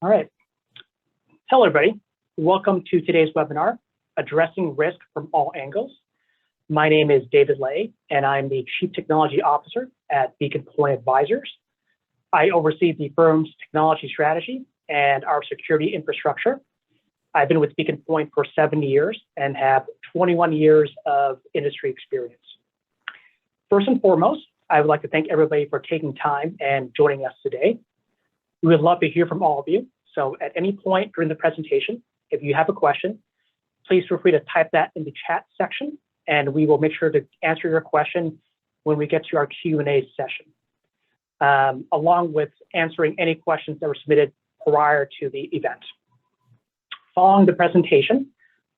All right. Hello, everybody. Welcome to today's webinar, Addressing Risk from All Angles. My name is David Lay, and I'm the Chief Technology Officer at Beacon Pointe Advisors. I oversee the firm's technology strategy and our security infrastructure. I've been with Beacon Pointe for 7 years and have 21 years of industry experience. First and foremost, I would like to thank everybody for taking time and joining us today. We would love to hear from all of you. So at any point during the presentation, if you have a question, please feel free to type that in the chat section, and we will make sure to answer your question when we get to our Q&A session, along with answering any questions that were submitted prior to the event. Following the presentation,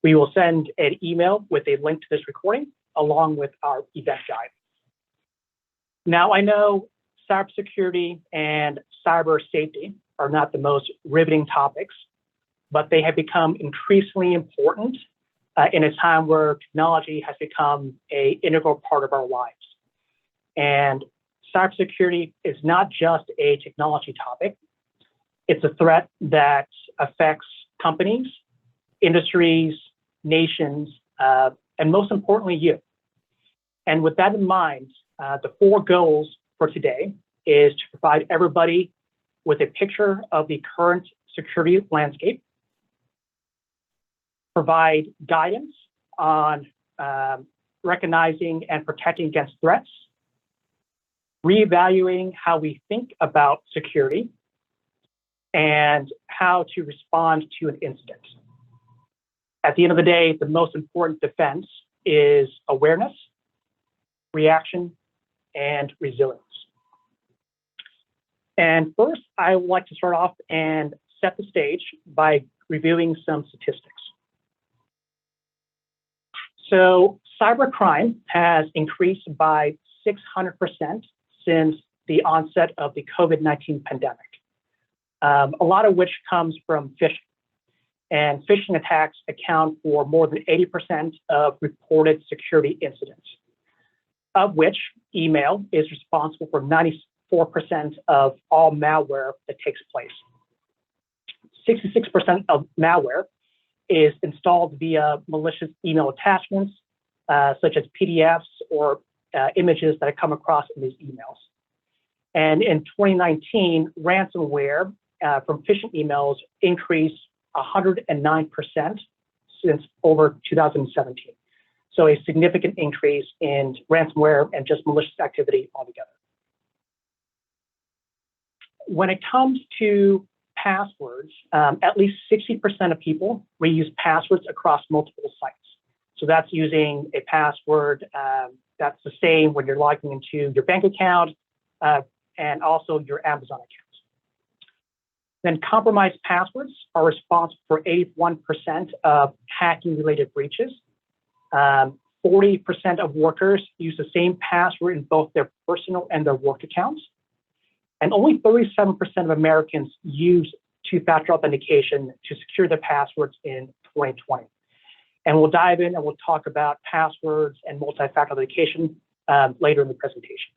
we will send an email with a link to this recording, along with our event guide. Now, I know cybersecurity and cyber safety are not the most riveting topics, but they have become increasingly important in a time where technology has become an integral part of our lives. And cybersecurity is not just a technology topic. It's a threat that affects companies, industries, nations, and most importantly, you. And with that in mind, the 4 goals for today is to provide everybody with a picture of the current security landscape, provide guidance on recognizing and protecting against threats, reevaluating how we think about security, and how to respond to an incident. At the end of the day, the most important defense is awareness, reaction, and resilience. And first, I would like to start off and set the stage by reviewing some statistics. So cybercrime has increased by 600% since the onset of the COVID-19 pandemic, a lot of which comes from phishing. And phishing attacks account for more than 80% of reported security incidents, of which email is responsible for 94% of all malware that takes place. 66% of malware is installed via malicious email attachments, such as PDFs or images that I come across in these emails. And in 2019, ransomware from phishing emails increased 109% since over 2017. So a significant increase in ransomware and just malicious activity altogether. When it comes to passwords, at least 60% of people reuse passwords across multiple sites. So that's using a password that's the same when you're logging into your bank account and also your Amazon accounts. Then compromised passwords are responsible for 81% of hacking-related breaches. 40% of workers use the same password in both their personal and their work accounts. And only 37% of Americans use two-factor authentication to secure their passwords in 2020. And we'll dive in and we'll talk about passwords and multi-factor authentication later in the presentation.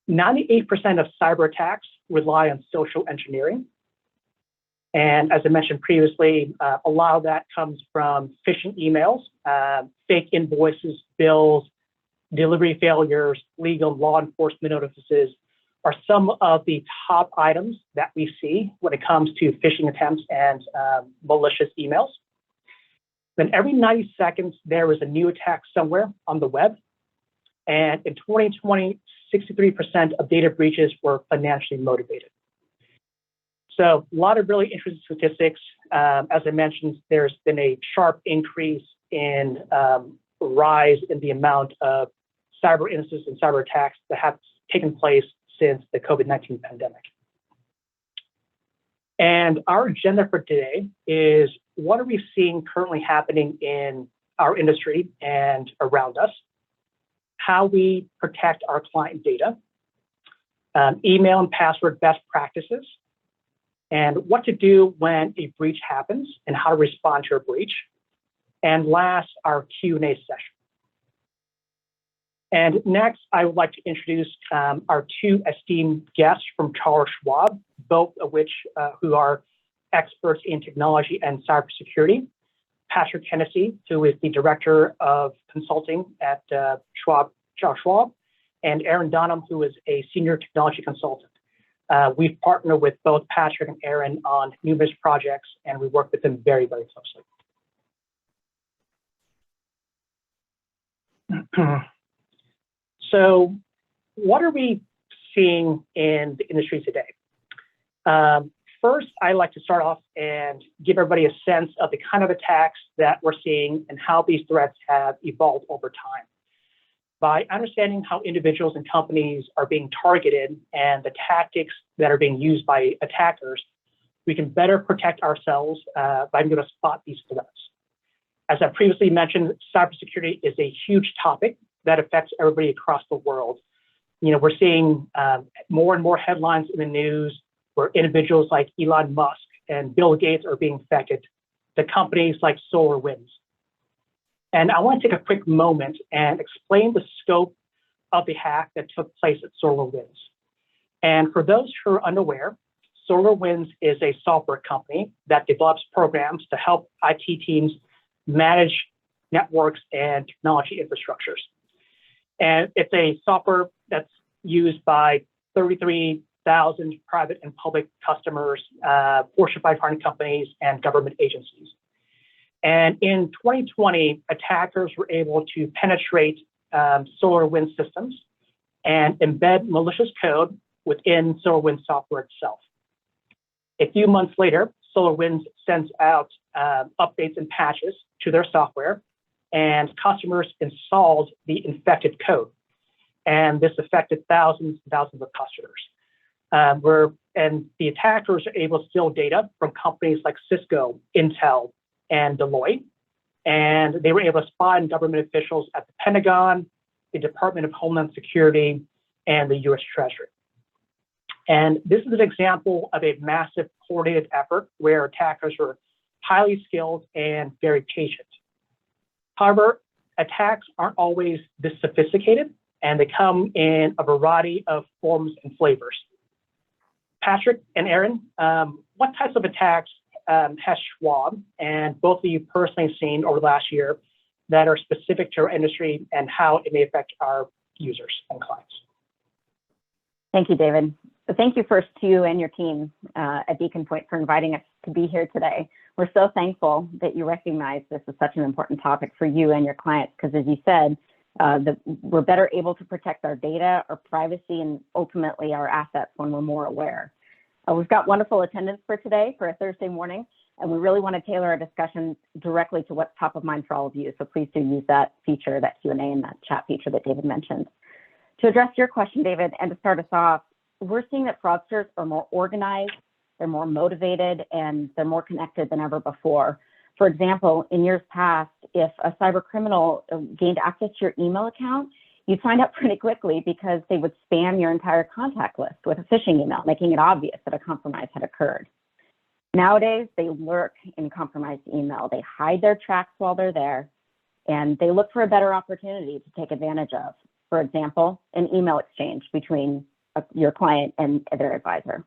98% of cyber attacks rely on social engineering. And as I mentioned previously, a lot of that comes from phishing emails, fake invoices, bills, delivery failures, legal law enforcement notices are some of the top items that we see when it comes to phishing attempts and malicious emails. Then every 90 seconds, there is a new attack somewhere on the web. And in 2020, 63% of data breaches were financially motivated. So a lot of really interesting statistics. As I mentioned, there's been a sharp increase in rise in the amount of cyber incidents and cyber attacks that have taken place since the COVID-19 pandemic. And our agenda for today is what are we seeing currently happening in our industry and around us, how we protect our client data, email and password best practices, and what to do when a breach happens and how to respond to a breach, and last, our Q&A session. And next, I would like to introduce our 2 esteemed guests from Schwab, both of which who are experts in technology and cybersecurity. Patrick Hennessy, who is the Director of Consulting at Schwab, and Aaron Donham, who is a Senior Technology Consultant. We've partnered with both Patrick and Aaron on numerous projects, and we work with them very, very closely. So what are we seeing in the industry today? First, I like to start off and give everybody a sense of the kind of attacks that we're seeing and how these threats have evolved over time. By understanding how individuals and companies are being targeted and the tactics that are being used by attackers, we can better protect ourselves by being able to spot these threats. As I previously mentioned, cybersecurity is a huge topic that affects everybody across the world. You know, we're seeing more and more headlines in the news where individuals like Elon Musk and Bill Gates are being affected, to companies like SolarWinds. And I want to take a quick moment and explain the scope of the hack that took place at SolarWinds. And for those who are unaware, SolarWinds is a software company that develops programs to help IT teams manage networks and technology infrastructures. And it's a software that's used by 33,000 private and public customers, Fortune 500 companies, and government agencies. And in 2020, attackers were able to penetrate SolarWinds systems and embed malicious code within SolarWinds software itself. A few months later, SolarWinds sends out updates and patches to their software, and customers installed the infected code. And this affected thousands and thousands of customers. And the attackers are able to steal data from companies like Cisco, Intel, and Deloitte. And they were able to spy on government officials at the Pentagon, the Department of Homeland Security, and the US Treasury. And this is an example of a massive coordinated effort where attackers were highly skilled and very patient. However, attacks aren't always this sophisticated, and they come in a variety of forms and flavors. Patrick and Aaron, what types of attacks has Schwab and both of you personally seen over the last year that are specific to our industry and how it may affect our users and clients? Thank you, David. So thank you first to you and your team at Beacon Pointe for inviting us to be here today. We're so thankful that you recognize this is such an important topic for you and your clients, because as you said, we're better able to protect our data, our privacy, and ultimately our assets when we're more aware. We've got wonderful attendance for today for a Thursday morning, and we really want to tailor our discussion directly to what's top of mind for all of you. So please do use that feature, that Q&A and that chat feature that David mentioned. To address your question, David, and to start us off, we're seeing that fraudsters are more organized, they're more motivated, and they're more connected than ever before. For example, in years past, if a cyber criminal gained access to your email account, you'd find out pretty quickly because they would spam your entire contact list with a phishing email, making it obvious that a compromise had occurred. Nowadays, they lurk in compromised email. They hide their tracks while they're there, and they look for a better opportunity to take advantage of. For example, an email exchange between your client and their advisor.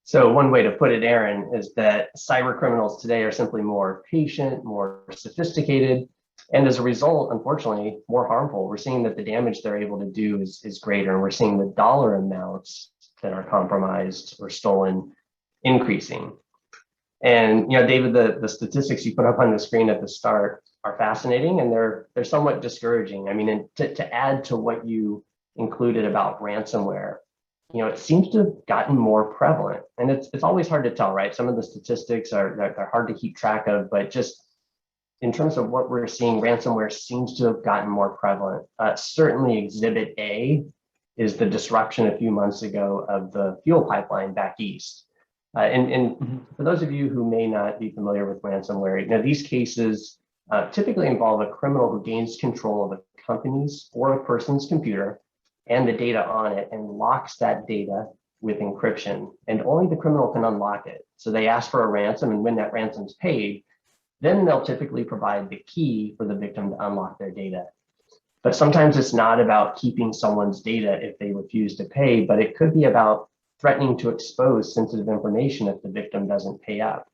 So one way to put it, Aaron, is that cyber criminals today are simply more patient, more sophisticated, and as a result, unfortunately, more harmful. We're seeing that the damage they're able to do is greater, and we're seeing the dollar amounts that are compromised or stolen increasing. And, you know, David, the statistics you put up on the screen at the start are fascinating, and they're somewhat discouraging. I mean, and to add to what you included about ransomware, you know, it seems to have gotten more prevalent, and it's always hard to tell, right? Some of the statistics are hard to keep track of, but just in terms of what we're seeing, ransomware seems to have gotten more prevalent. Certainly Exhibit A is the disruption a few months ago of the fuel pipeline back east. And for those of you who may not be familiar with ransomware, you know, these cases typically involve a criminal who gains control of a company's or a person's computer and the data on it and locks that data with encryption, and only the criminal can unlock it. So they ask for a ransom, and when that ransom's paid, then they'll typically provide the key for the victim to unlock their data. But sometimes it's not about keeping someone's data if they refuse to pay, but it could be about threatening to expose sensitive information if the victim doesn't pay up.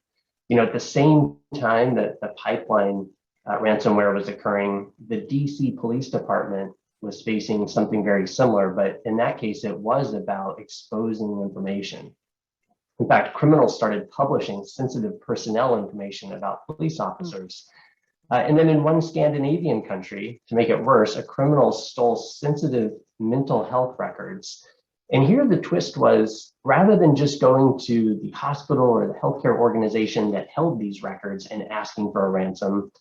At the same time that the pipeline ransomware was occurring, the DC Police Department was facing something very similar, but in that case, it was about exposing information. In fact, criminals started publishing sensitive personnel information about police officers. And then in one Scandinavian country, to make it worse, a criminal stole sensitive mental health records. And here the twist was, rather than just going to the hospital or the healthcare organization that held these records and asking for a ransom,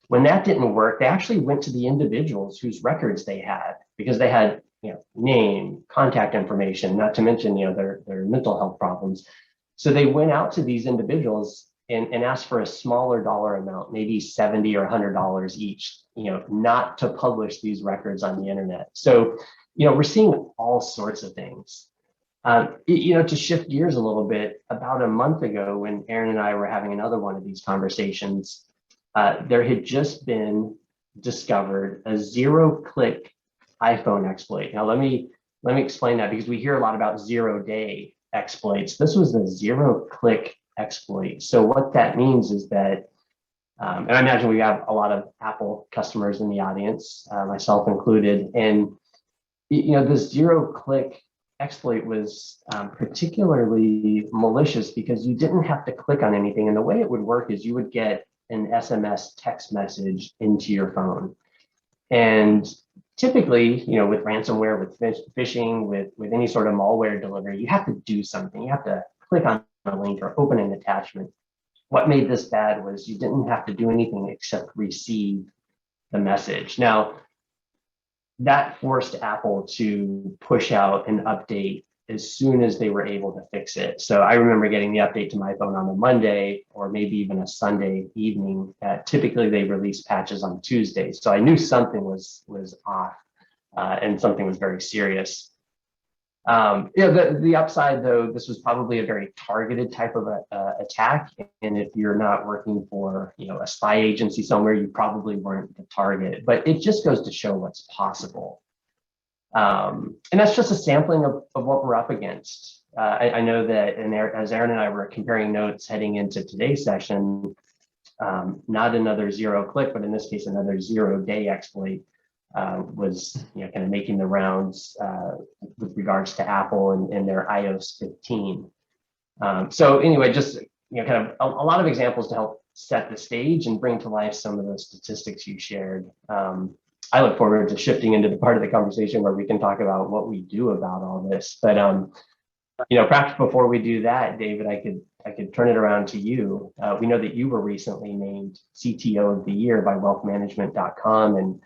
when that didn't work, they actually went to the individuals whose records they had, because they had name, contact information, not to mention their mental health problems. So they went out to these individuals and asked for a smaller dollar amount, maybe $70 or $100 each, not to publish these records on the internet. So, we're seeing all sorts of things. To shift gears a little bit, about a month ago, when Aaron and I were having another one of these conversations, there had just been discovered a zero-click iPhone exploit. Now, let me explain that, because we hear a lot about zero-day exploits. This was a zero-click exploit. So what that means is that, and I imagine we have a lot of Apple customers in the audience, myself included, and this zero-click exploit was particularly malicious because you didn't have to click on anything. And the way it would work is you would get an SMS text message into your phone. And typically, with ransomware, with phishing, with any sort of malware delivery, you have to do something. You have to click on a link or open an attachment. What made this bad was you didn't have to do anything except receive the message. Now, that forced Apple to push out an update as soon as they were able to fix it. So I remember getting the update to my phone on a Monday or maybe even a Sunday evening. Typically, they release patches on Tuesdays. So I knew something was off and something was very serious. The upside, though, this was probably a very targeted type of attack. And if you're not working for a spy agency somewhere, you probably weren't the target. But it just goes to show what's possible. And that's just a sampling of what we're up against. I know that, as Aaron and I were comparing notes heading into today's session, not another zero-click, but in this case, another zero-day exploit was kind of making the rounds with regards to Apple and their iOS 15. So anyway, just kind of a lot of examples to help set the stage and bring to life some of those statistics you shared. I look forward to shifting into the part of the conversation where we can talk about what we do about all this. But perhaps before we do that, David, I could turn it around to you. We know that you were recently named CTO of the Year by wealthmanagement.com, and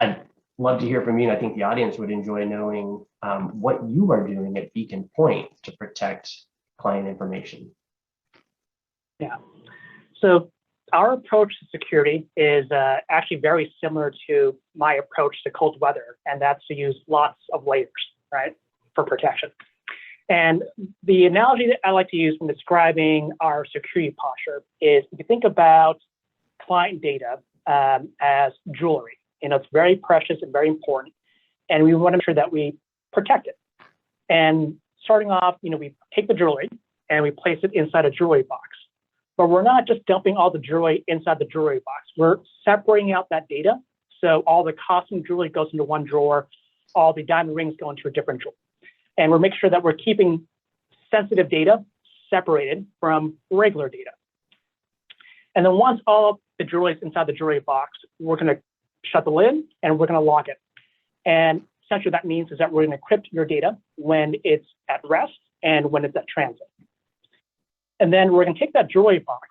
I'd love to hear from you. And I think the audience would enjoy knowing what you are doing at Beacon Pointe to protect client information. Yeah. So our approach to security is actually very similar to my approach to cold weather, and that's to use lots of layers, right, for protection. And the analogy that I like to use when describing our security posture is, if you think about client data as jewelry, it's very precious and very important, and we want to make sure that we protect it. And starting off, we take the jewelry and we place it inside a jewelry box. But we're not just dumping all the jewelry inside the jewelry box. We're separating out that data. So all the costume jewelry goes into one drawer, all the diamond rings go into a different drawer. And we're making sure that we're keeping sensitive data separated from regular data. And then once all of the jewelry is inside the jewelry box, we're going to shut the lid and we're going to lock it. And essentially that means is that we're going to encrypt your data when it's at rest and when it's at transit. And then we're going to take that jewelry box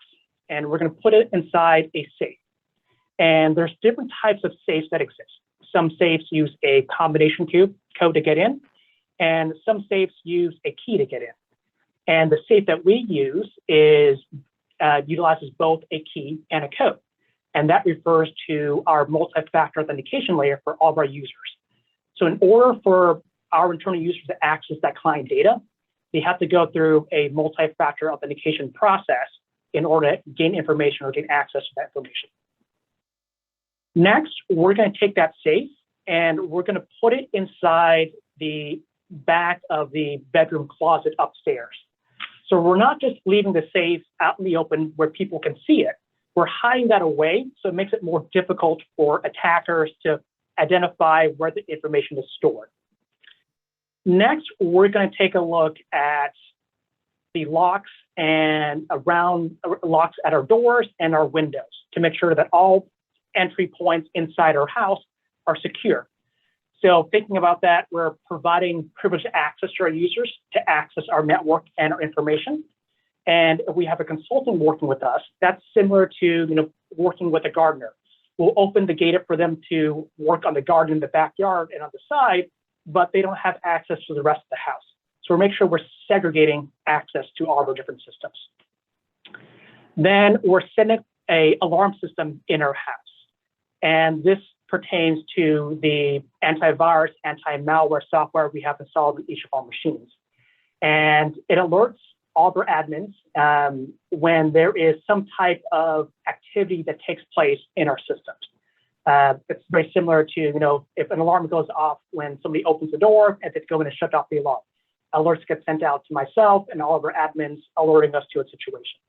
and we're going to put it inside a safe. And there's different types of safes that exist. Some safes use a combination code to get in, and some safes use a key to get in. And the safe that we use utilizes both a key and a code. And that refers to our multi-factor authentication layer for all of our users. So in order for our internal users to access that client data, they have to go through a multi-factor authentication process in order to gain information or gain access to that information. Next, we're going to take that safe and we're going to put it inside the back of the bedroom closet upstairs. So we're not just leaving the safe out in the open where people can see it. We're hiding that away, so it makes it more difficult for attackers to identify where the information is stored. Next, we're going to take a look at the locks and around locks at our doors and our windows to make sure that all entry points inside our house are secure. So thinking about that, we're providing privileged access to our users to access our network and our information. And if we have a consultant working with us, that's similar to working with a gardener. We'll open the gate up for them to work on the garden in the backyard and on the side, but they don't have access to the rest of the house. So we'll make sure we're segregating access to all of our different systems. Then we're setting an alarm system in our house. And this pertains to the antivirus, anti-malware software we have installed in each of our machines. And it alerts all of our admins when there is some type of activity that takes place in our systems. It's very similar to, if an alarm goes off when somebody opens the door and they go in and shut off the alarm. Alerts get sent out to myself and all of our admins alerting us to a situation.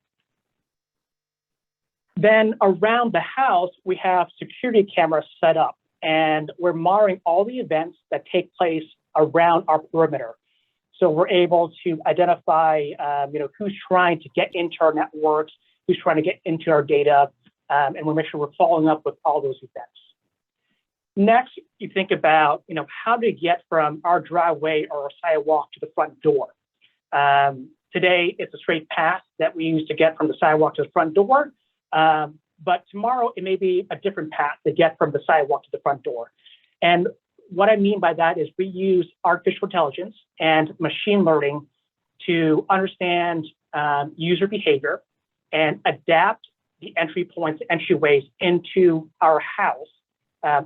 Then around the house, we have security cameras set up, and we're monitoring all the events that take place around our perimeter. So we're able to identify, who's trying to get into our networks, who's trying to get into our data, and we'll make sure we're following up with all those events. Next, you think about, how to get from our driveway or our sidewalk to the front door. Today, it's a straight path that we use to get from the sidewalk to the front door. But tomorrow, it may be a different path to get from the sidewalk to the front door. And what I mean by that is we use artificial intelligence and machine learning to understand user behavior and adapt the entry points, entryways into our house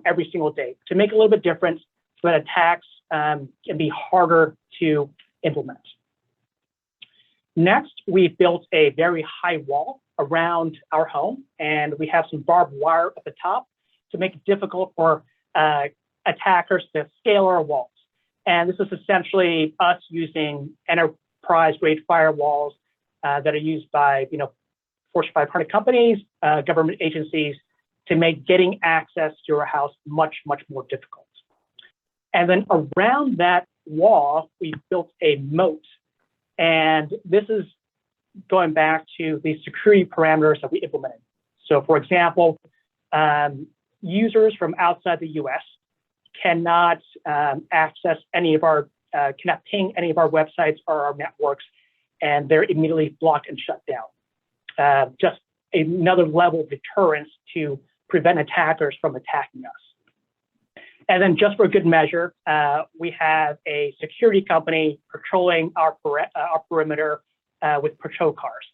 every single day to make it a little bit different so that attacks can be harder to implement. Next, we've built a very high wall around our home, and we have some barbed wire at the top to make it difficult for attackers to scale our walls. And this is essentially us using enterprise-grade firewalls that are used by Fortune 500 companies, government agencies, to make getting access to your house much, much more difficult. And then around that wall, we built a moat. And this is going back to the security parameters that we implemented. So for example, users from outside the US cannot access any of our, cannot ping any of our websites or our networks, and they're immediately blocked and shut down. Just another level of deterrence to prevent attackers from attacking us. And then just for good measure, we have a security company patrolling our perimeter with patrol cars.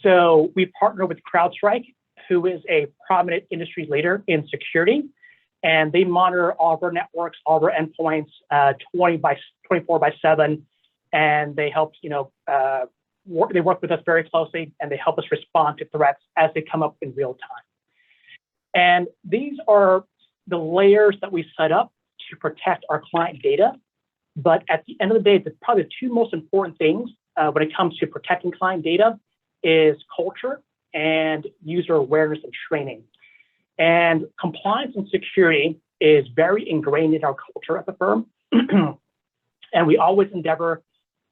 So we partner with CrowdStrike, who is a prominent industry leader in security, and they monitor all of our networks, all of our endpoints 24/7, and they help, they work with us very closely, and they help us respond to threats as they come up in real time. And these are the layers that we set up to protect our client data. But at the end of the day, probably the two most important things when it comes to protecting client data is culture and user awareness and training. And compliance and security is very ingrained in our culture at the firm. And we always endeavor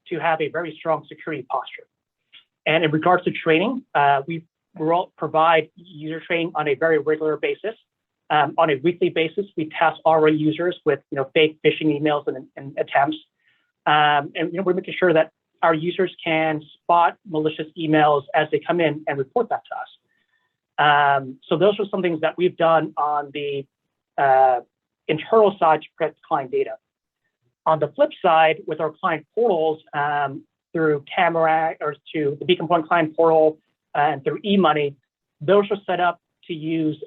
to have a very strong security posture. And in regards to training, we provide user training on a very regular basis. On a weekly basis, we task all our users with fake phishing emails and attempts. And we're making sure that our users can spot malicious emails as they come in and report that to us. So those are some things that we've done on the internal side to protect client data. On the flip side, with our client portals, through Tamarack or to the Beacon Pointe client portal and through eMoney, those are set up to use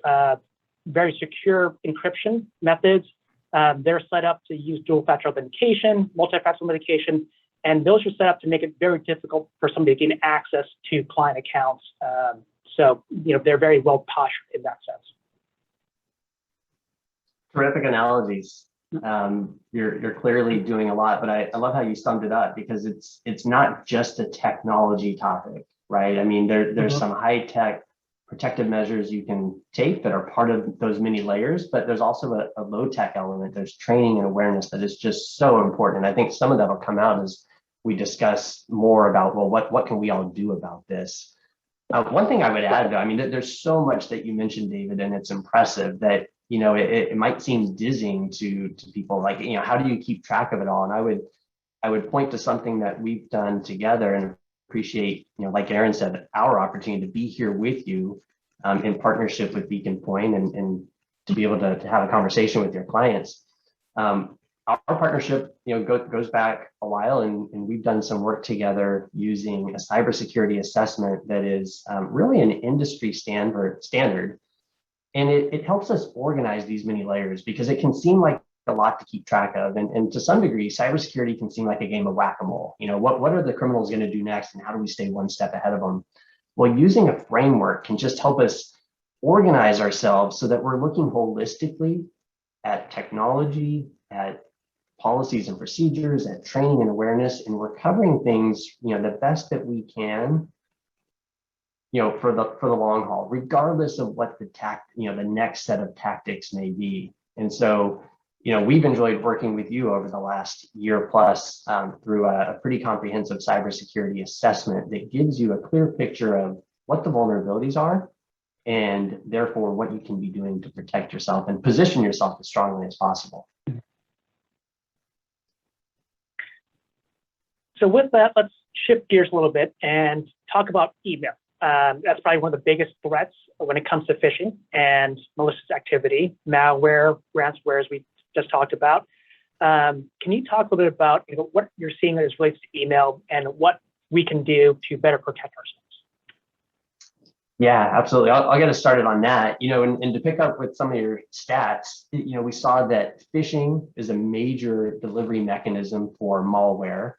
very secure encryption methods. They're set up to use dual-factor authentication, multi-factor authentication, and those are set up to make it very difficult for somebody to gain access to client accounts. So they're very well postured in that sense. Terrific analogies. You're clearly doing a lot, but I love how you summed it up, because it's not just a technology topic, right? I mean, there's some high tech protective measures you can take that are part of those many layers, but there's also a low tech element. There's training and awareness that is just so important. And I think some of that will come out as we discuss more about, well, what can we all do about this? One thing I would add, though, I mean, there's so much that you mentioned, David, and it's impressive that, you know, it might seem dizzying to people, like, you know, how do you keep track of it all? And I would point to something that we've done together, and appreciate, you know, like Aaron said, our opportunity to be here with you in partnership with Beacon Pointe, and to be able to have a conversation with your clients. Our partnership, you know, goes back a while, and we've done some work together using a cybersecurity assessment that is really an industry standard. And it helps us organize these many layers, because it can seem like a lot to keep track of. And to some degree, cybersecurity can seem like a game of whack-a-mole. You know, what are the criminals going to do next, and how do we stay one step ahead of them? Well, using a framework can just help us organize ourselves so that we're looking holistically at technology, at policies and procedures, at training and awareness, and we're covering things, you know, the best that we can, you know, for the long haul, regardless of what the next set of tactics may be. And so, you know, we've enjoyed working with you over the last year plus through a pretty comprehensive cybersecurity assessment that gives you a clear picture of what the vulnerabilities are, and therefore what you can be doing to protect yourself and position yourself as strongly as possible. So with that, let's shift gears a little bit and talk about email. That's probably one of the biggest threats when it comes to phishing and malicious activity, malware, ransomware, as we just talked about. Can you talk a little bit about, you know, what you're seeing as relates to email and what we can do to better protect ourselves? Yeah, absolutely. I'll get us started on that. You know, and to pick up with some of your stats, you know, we saw that phishing is a major delivery mechanism for malware.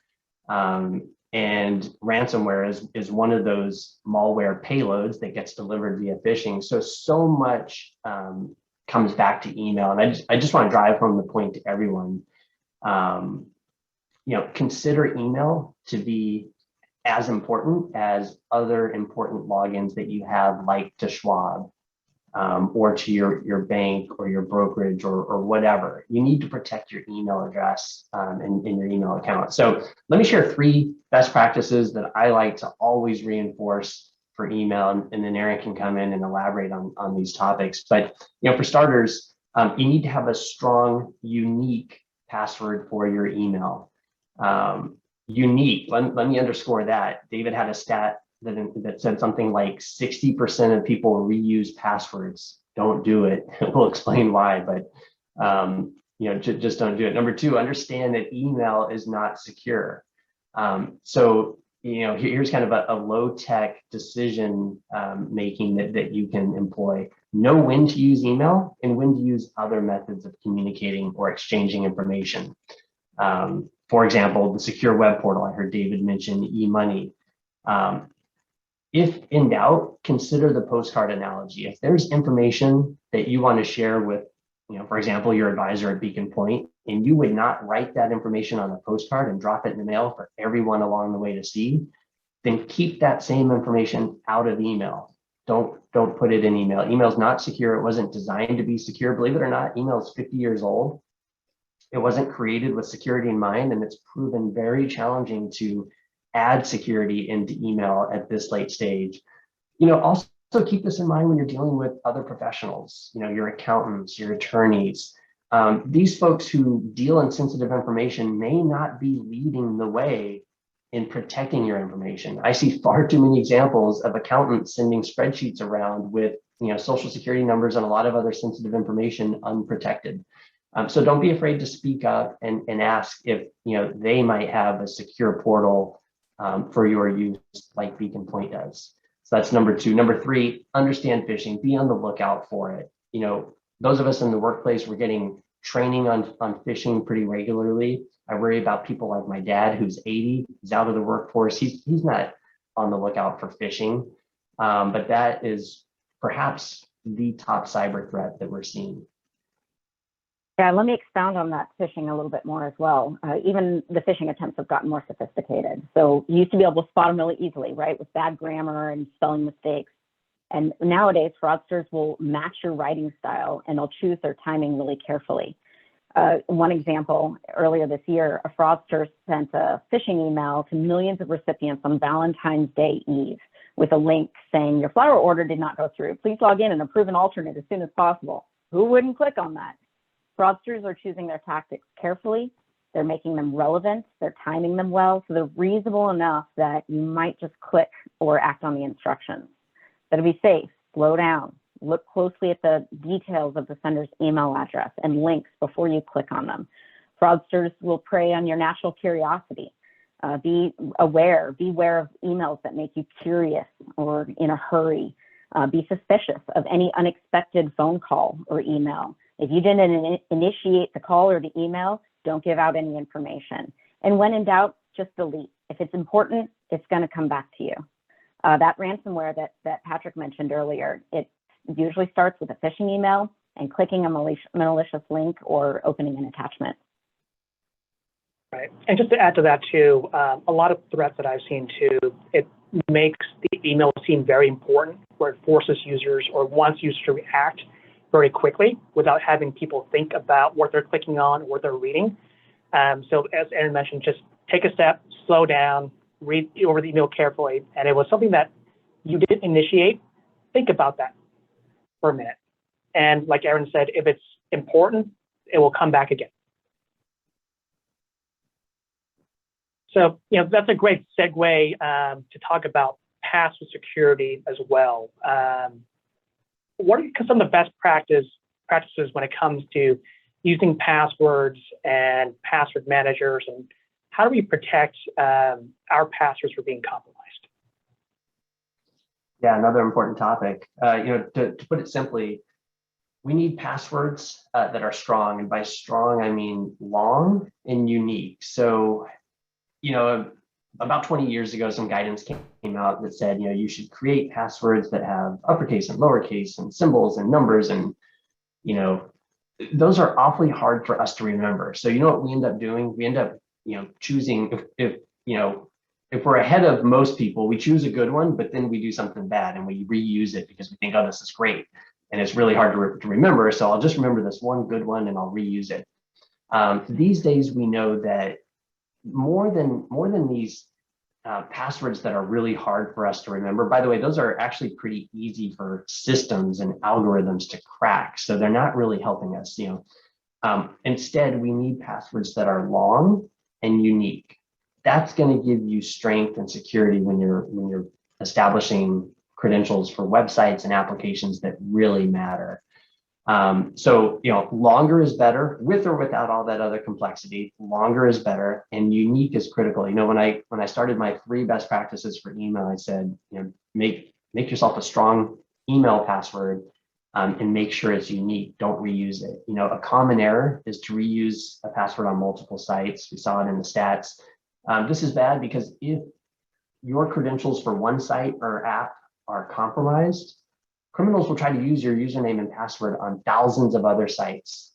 And ransomware is one of those malware payloads that gets delivered via phishing. So much comes back to email. And I just want to drive home the point to everyone. You know, consider email to be as important as other important logins that you have, like to Schwab, or to your bank or your brokerage or whatever. You need to protect your email address in your email account. So let me share 3 best practices that I like to always reinforce for email, and then Aaron can come in and elaborate on these topics. But, you know, for starters, you need to have a strong, unique password for your email. Unique, let me underscore that. David had a stat that said something like 60% of people reuse passwords. Don't do it. We'll explain why, but you know, just don't do it. Number 2, understand that email is not secure. So, you know, here's kind of a low tech decision making that you can employ. Know when to use email and when to use other methods of communicating or exchanging information. For example, the secure web portal, I heard David mention e-money. If in doubt, consider the postcard analogy. If there's information that you want to share with, you know, for example, your advisor at Beacon Pointe, and you would not write that information on a postcard and drop it in the mail for everyone along the way to see, then keep that same information out of email. Don't put it in email. Email is not secure. It wasn't designed to be secure. Believe it or not, email is 50 years old. It wasn't created with security in mind, and it's proven very challenging to add security into email at this late stage. You know, also keep this in mind when you're dealing with other professionals, you know, your accountants, your attorneys. These folks who deal in sensitive information may not be leading the way in protecting your information. I see far too many examples of accountants sending spreadsheets around with, you know, social security numbers and a lot of other sensitive information unprotected. So don't be afraid to speak up and ask if, you know, they might have a secure portal for your use, like Beacon Pointe does. So that's number 2. Number 3, understand phishing. Be on the lookout for it. You know, those of us in the workplace, we're getting training on phishing pretty regularly. I worry about people like my dad, who's 80, he's out of the workforce. He's not on the lookout for phishing, but that is perhaps the top cyber threat that we're seeing. Yeah, let me expound on that phishing a little bit more as well. Even the phishing attempts have gotten more sophisticated. So you used to be able to spot them really easily, right, with bad grammar and spelling mistakes. And nowadays, fraudsters will match your writing style and they'll choose their timing really carefully. One example, earlier this year, a fraudster sent a phishing email to millions of recipients on Valentine's Day Eve with a link saying, your flower order did not go through. Please log in and approve an alternate as soon as possible. Who wouldn't click on that? Fraudsters are choosing their tactics carefully. They're making them relevant. They're timing them well. So they're reasonable enough that you might just click or act on the instructions. But to be safe, slow down. Look closely at the details of the sender's email address and links before you click on them. Fraudsters will prey on your natural curiosity. Beware of emails that make you curious or in a hurry. Be suspicious of any unexpected phone call or email. If you didn't initiate the call or the email, don't give out any information. And when in doubt, just delete. If it's important, it's going to come back to you. That ransomware that Patrick mentioned earlier, it usually starts with a phishing email and clicking a malicious link or opening an attachment. Right. And just to add to that too, a lot of threats that I've seen too, it makes the email seem very important, where it forces users or wants users to react very quickly without having people think about what they're clicking on or what they're reading. So as Aaron mentioned, just take a step, slow down, read over the email carefully. And it was something that you didn't initiate. Think about that for a minute. And like Aaron said, if it's important, it will come back again. So, that's a great segue to talk about password security as well. What are some of the best practices when it comes to using passwords and password managers, and how do we protect our passwords from being compromised? Yeah, another important topic. To put it simply, we need passwords that are strong, and by strong I mean long and unique. So, about 20 years ago, some guidance came out that said, you should create passwords that have uppercase and lowercase and symbols and numbers, and those are awfully hard for us to remember. So what we end up doing? We end up choosing, if we're ahead of most people, we choose a good one, but then we do something bad and we reuse it because we think, oh, this is great, and it's really hard to remember. So I'll just remember this one good one and I'll reuse it. These days, we know that more than these passwords that are really hard for us to remember. By the way, those are actually pretty easy for systems and algorithms to crack. So they're not really helping us. Instead, we need passwords that are long and unique. That's going to give you strength and security when you're establishing credentials for websites and applications that really matter. So longer is better, with or without all that other complexity. Longer is better, and unique is critical. When I started my 3 best practices for email, I said, make yourself a strong email password, and make sure it's unique. Don't reuse it. A common error is to reuse a password on multiple sites. We saw it in the stats. This is bad because if your credentials for one site or app are compromised, criminals will try to use your username and password on thousands of other sites.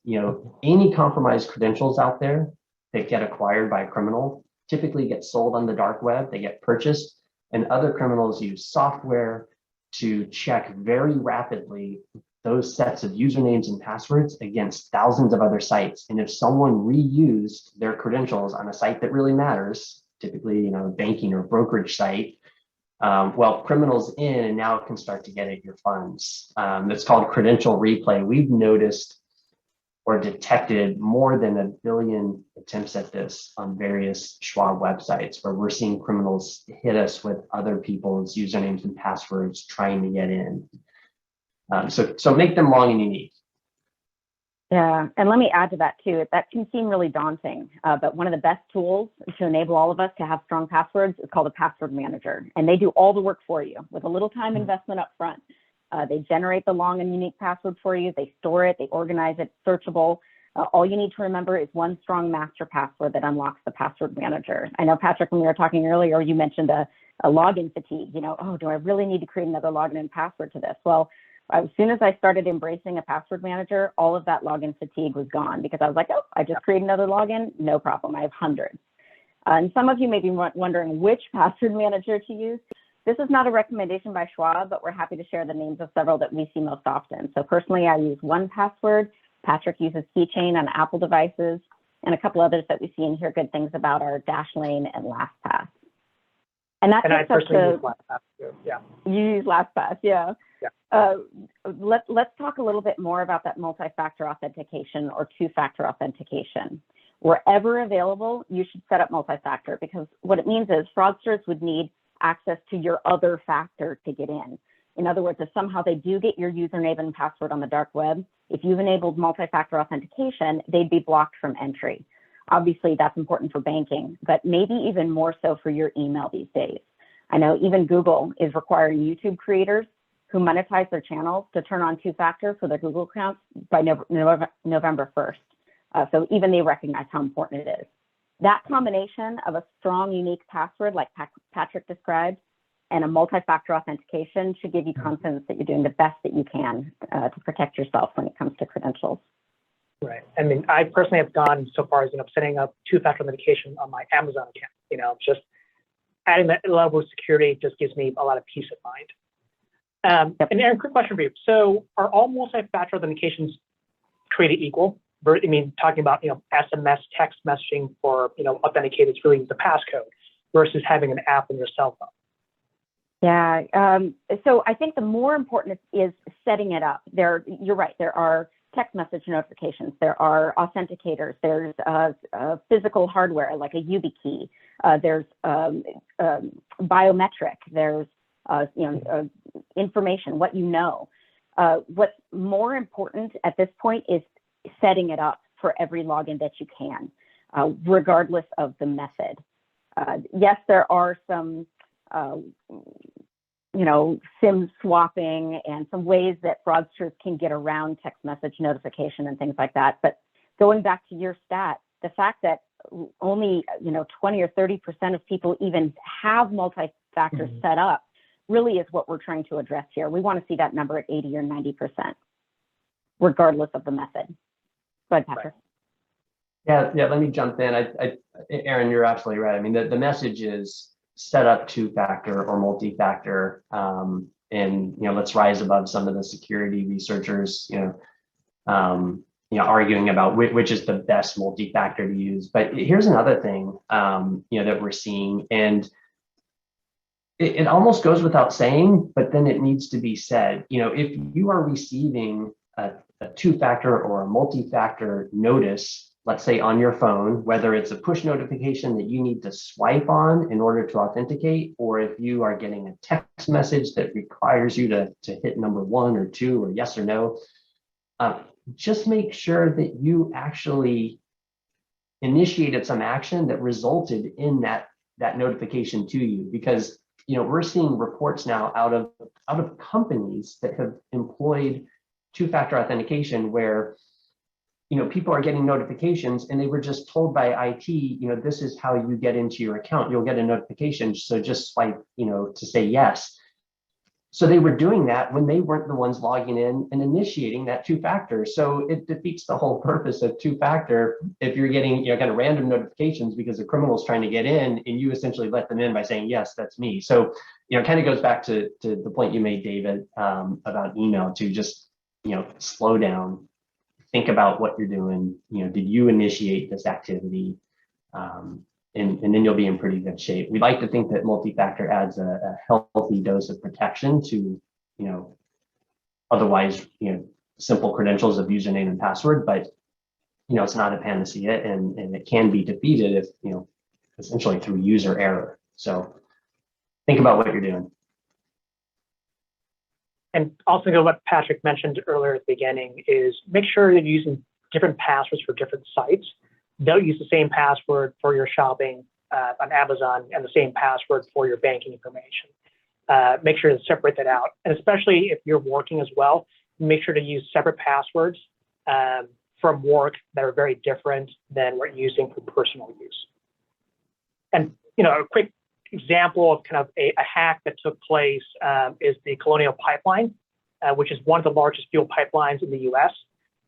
Any compromised credentials out there that get acquired by a criminal typically get sold on the dark web. They get purchased, and other criminals use software to check very rapidly those sets of usernames and passwords against thousands of other sites. And if someone reused their credentials on a site that really matters, typically, a banking or brokerage site, criminals in and now can start to get at your funds. That's called credential replay. We've noticed or detected more than 1 billion attempts at this on various Schwab websites, where we're seeing criminals hit us with other people's usernames and passwords trying to get in. So make them long and unique. Yeah, and let me add to that too. That can seem really daunting, but one of the best tools to enable all of us to have strong passwords is called a password manager, and they do all the work for you with a little time investment up front. They generate the long and unique password for you. They store it, they organize it, searchable. All you need to remember is one strong master password that unlocks the password manager. I know, Patrick, when we were talking earlier, you mentioned a login fatigue. Oh, do I really need to create another login and password to this? Well, As soon as I started embracing a password manager, all of that login fatigue was gone because I was like, oh, I just create another login, no problem. I have hundreds. And some of you may be wondering which password manager to use. This is not a recommendation by Schwab, but we're happy to share the names of several that we see most often. So personally, I use 1Password. Patrick uses Keychain on Apple devices, and a couple others that we see and hear good things about are Dashlane and LastPass. And that I takes us personally to, use LastPass too. Yeah. you use LastPass, yeah. Yeah. Let's talk a little bit more about that multi-factor authentication or two-factor authentication. Wherever available, you should set up multi-factor, because what it means is fraudsters would need access to your other factor to get in. In other words, if somehow they do get your username and password on the dark web, if you've enabled multi-factor authentication, they'd be blocked from entry. Obviously, that's important for banking, but maybe even more so for your email these days. I know even Google is requiring YouTube creators who monetize their channels to turn on two-factor for their Google accounts by November 1st. So even they recognize how important it is. That combination of a strong, unique password like Patrick described and a multi-factor authentication should give you confidence that you're doing the best that you can to protect yourself when it comes to credentials. Right. I mean, I personally have gone so far as, setting up two-factor authentication on my Amazon account. Just adding that level of security just gives me a lot of peace of mind. And Aaron, quick question for you. So are all multi-factor authentications created equal? I mean, talking about, SMS text messaging for, authenticate, it's really the passcode versus having an app on your cell phone. Yeah, so I think the more important is setting it up. You're right, there are text message notifications, there are authenticators, there's physical hardware like a YubiKey, there's biometric, there's information, what you know. What's more important at this point is setting it up for every login that you can, regardless of the method. Yes, there are some SIM swapping and some ways that fraudsters can get around text message notification and things like that. But going back to your stat, the fact that only 20 or 30% of people even have multi-factor set up really is what we're trying to address here. We want to see that number at 80 or 90%, regardless of the method. Go ahead, Patrick. Yeah, let me jump in. Aaron, you're absolutely right. I mean, the message is set up two-factor or multi-factor, and let's rise above some of the security researchers, arguing about which is the best multi-factor to use. But here's another thing, that we're seeing, and it almost goes without saying, but then it needs to be said. If you are receiving a two-factor or a multi-factor notice, let's say on your phone, whether it's a push notification that you need to swipe on in order to authenticate, or if you are getting a text message that requires you to hit number 1 or 2 or yes or no, just make sure that you actually initiated some action that resulted in that notification to you, because we're seeing reports now out of companies that have employed two-factor authentication where people are getting notifications and they were just told by IT, this is how you get into your account. You'll get a notification. So just swipe, to say yes. So they were doing that when they weren't the ones logging in and initiating that two-factor. So it defeats the whole purpose of two-factor if you're getting, kind of random notifications because a criminal's trying to get in and you essentially let them in by saying, yes, that's me. So, it kind of goes back to the point you made, David, about email, to just, slow down. Think about what you're doing. Did you initiate this activity? And then you'll be in pretty good shape. We like to think that multi-factor adds a healthy dose of protection to, otherwise, simple credentials of username and password, but, it's not a panacea, and it can be defeated if, essentially through user error. So think about what you're doing. And also what Patrick mentioned earlier at the beginning is make sure that you're using different passwords for different sites. Don't use the same password for your shopping on Amazon and the same password for your banking information. Make sure to separate that out. And especially if you're working as well, make sure to use separate passwords from work that are very different than what you're using for personal use. And a quick example of kind of a hack that took place is the Colonial Pipeline which is one of the largest fuel pipelines in the US.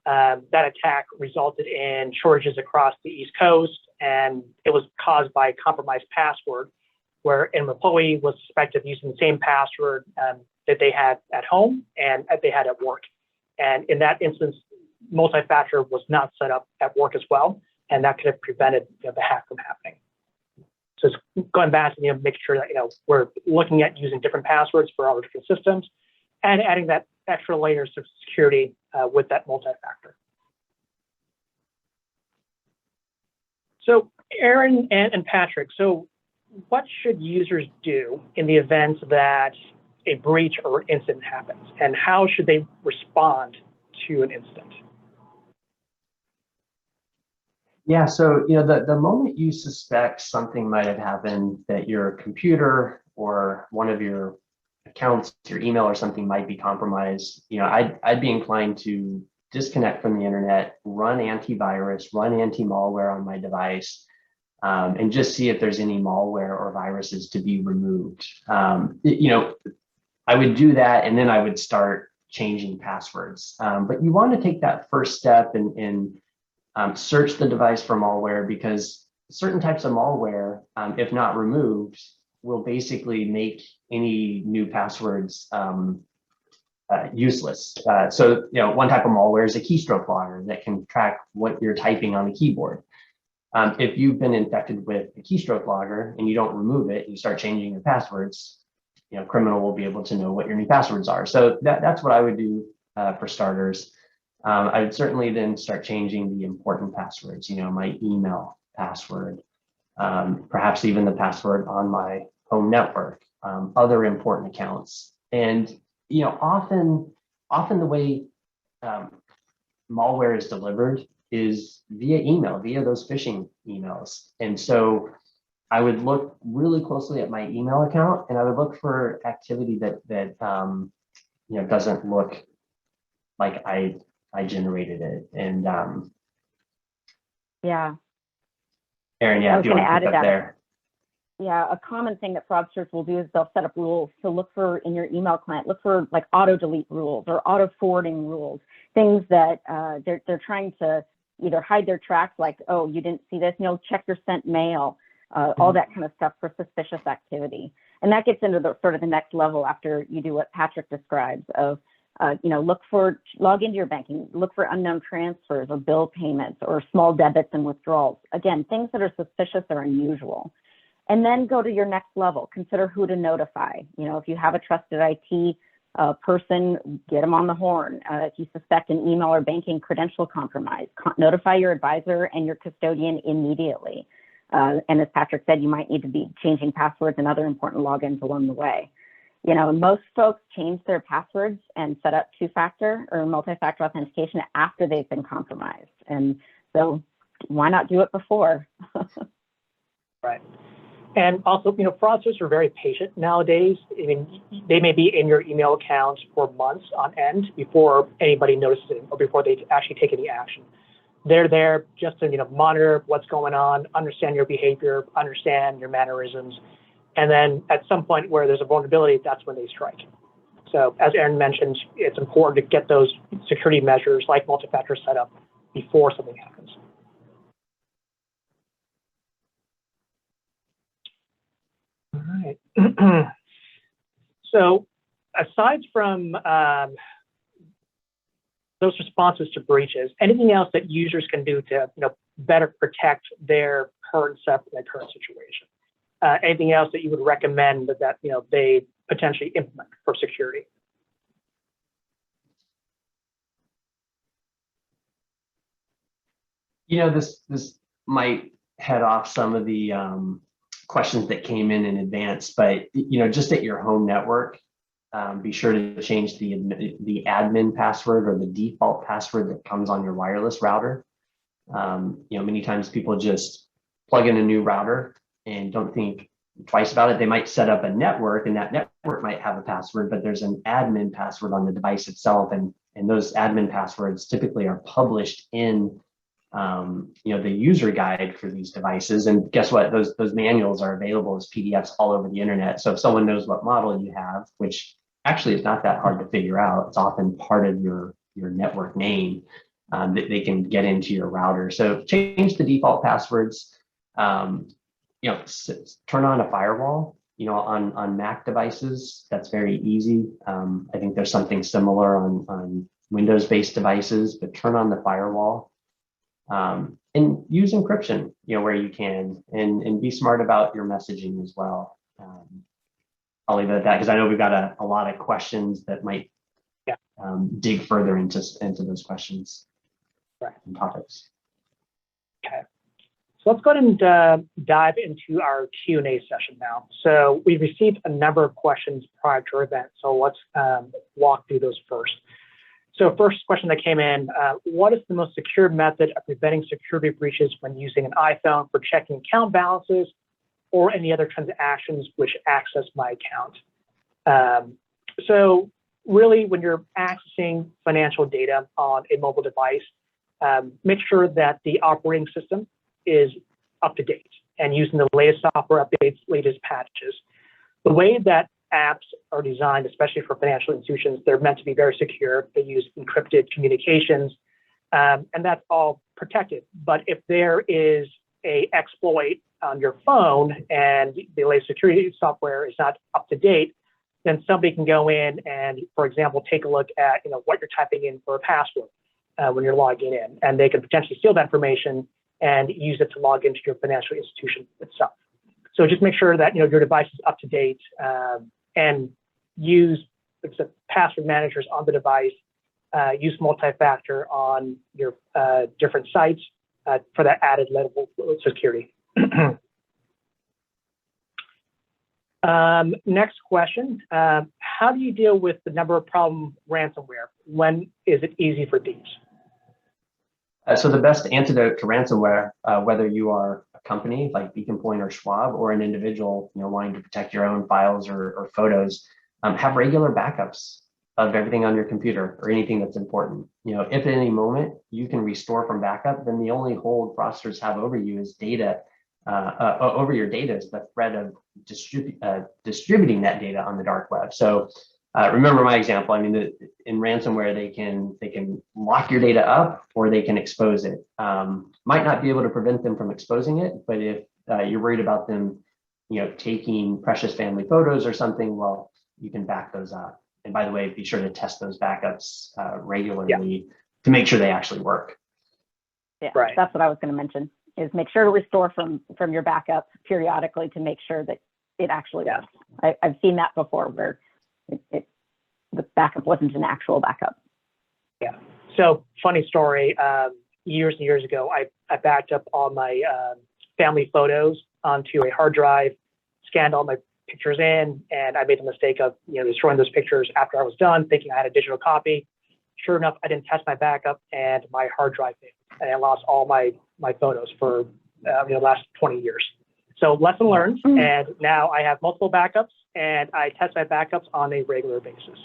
That attack resulted in shortages across the East Coast, and it was caused by a compromised password, where an employee was suspected of using the same password that they had at home and that they had at work. And in that instance, multi-factor was not set up at work as well, and that could have prevented the hack from happening. So it's going back to making sure that we're looking at using different passwords for our different systems, and adding that extra layers of security with that multi-factor. So Aaron and Patrick, so what should users do in the event that a breach or an incident happens, and how should they respond to an incident? Yeah, so the moment you suspect something might have happened, that your computer or one of your accounts, your email or something might be compromised, I'd be inclined to disconnect from the internet, run antivirus, run anti-malware on my device, and just see if there's any malware or viruses to be removed. I would do that, and then I would start changing passwords. But you want to take that first step and search the device for malware, because certain types of malware, if not removed, will basically make any new passwords useless. So one type of malware is a keystroke logger that can track what you're typing on the keyboard. If you've been infected with a keystroke logger and you don't remove it, you start changing your passwords, criminal will be able to know what your new passwords are. So that's what I would do for starters. I would certainly then start changing the important passwords, my email password, perhaps even the password on my home network, other important accounts. And, often the way malware is delivered is via email, via those phishing emails. And so I would look really closely at my email account, and I would look for activity that doesn't look like I generated it. And Yeah. Aaron, if you want to pick up there. Yeah, a common thing that fraudsters will do is they'll set up rules to look for in your email client, look for like auto delete rules or auto forwarding rules, things that they're trying to either hide their tracks, like, oh, you didn't see this, check your sent mail, all that kind of stuff for suspicious activity. And that gets into the sort of the next level after you do what Patrick describes of, log into your banking, look for unknown transfers or bill payments or small debits and withdrawals. Again, things that are suspicious or unusual. And then go to your next level, consider who to notify. If you have a trusted IT person, get them on the horn. If you suspect an email or banking credential compromise, notify your advisor and your custodian immediately. And as Patrick said, you might need to be changing passwords and other important logins along the way. Most folks change their passwords and set up two-factor or multi-factor authentication after they've been compromised. And so why not do it before? Right. And also, fraudsters are very patient nowadays. I mean, they may be in your email account for months on end before anybody notices it or before they actually take any action. They're there just to, monitor what's going on, understand your behavior, understand your mannerisms. And then at some point where there's a vulnerability, that's when they strike. So as Aaron mentioned, it's important to get those security measures like multi-factor set up before something happens. All right. So aside from those responses to breaches, anything else that users can do to better protect their current situation? Anything else that you would recommend that they potentially implement for security? This might head off some of the questions that came in advance, but just at your home network, be sure to change the admin password or the default password that comes on your wireless router. Many times people just plug in a new router and don't think twice about it. They might set up a network, and that network might have a password, but there's an admin password on the device itself, and those admin passwords typically are published in the user guide for these devices. And guess what? Those manuals are available as PDFs all over the internet. So if someone knows what model you have, which actually is not that hard to figure out. It's often part of your network name that they can get into your router. So change the default passwords. Turn on a firewall. On Mac devices, that's very easy. I think there's something similar on Windows-based devices, but turn on the firewall and use encryption, where you can, and be smart about your messaging as well. I'll leave it at that because I know we've got a lot of questions that might dig further into those questions and topics. Okay. So let's go ahead and dive into our Q&A session now. So we received a number of questions prior to our event, so let's walk through those first. So first question that came in, what is the most secure method of preventing security breaches when using an iPhone for checking account balances or any other transactions which access my account? So really, when you're accessing financial data on a mobile device, make sure that the operating system is up to date and using the latest software updates, latest patches. The way that apps are designed, especially for financial institutions, they're meant to be very secure. They use encrypted communications, and that's all protected. But if there is an exploit on your phone and the latest security software is not up to date, then somebody can go in and, for example, take a look at what you're typing in for a password when you're logging in, and they can potentially steal that information and use it to log into your financial institution itself. So just make sure that your device is up to date and use password managers on the device. Use multi-factor on your different sites for that added level of security. Next question, how do you deal with the number of problem ransomware? When is it easy for thieves? So the best antidote to ransomware, whether you are a company like Beacon Pointe or Schwab, or an individual wanting to protect your own files or photos, have regular backups of everything on your computer or anything that's important. If at any moment you can restore from backup, then the only hold fraudsters have over you is data. Over your data is the threat of distributing that data on the dark web. So remember my example. I mean, in ransomware, they can lock your data up or they can expose it. Might not be able to prevent them from exposing it, but if you're worried about them, taking precious family photos or something, well, you can back those up. And by the way, be sure to test those backups regularly to make sure they actually work. Yeah, that's what I was going to mention. Is make sure to restore from your backup periodically to make sure that it actually works. I've seen that before where the backup wasn't an actual backup. Yeah. So funny story. Years and years ago, I backed up all my family photos onto a hard drive, scanned all my pictures in, and I made the mistake of destroying those pictures after I was done, thinking I had a digital copy. Sure enough, I didn't test my backup, and my hard drive failed, and I lost all my photos for the last 20 years. So lesson learned, and now I have multiple backups, and I test my backups on a regular basis.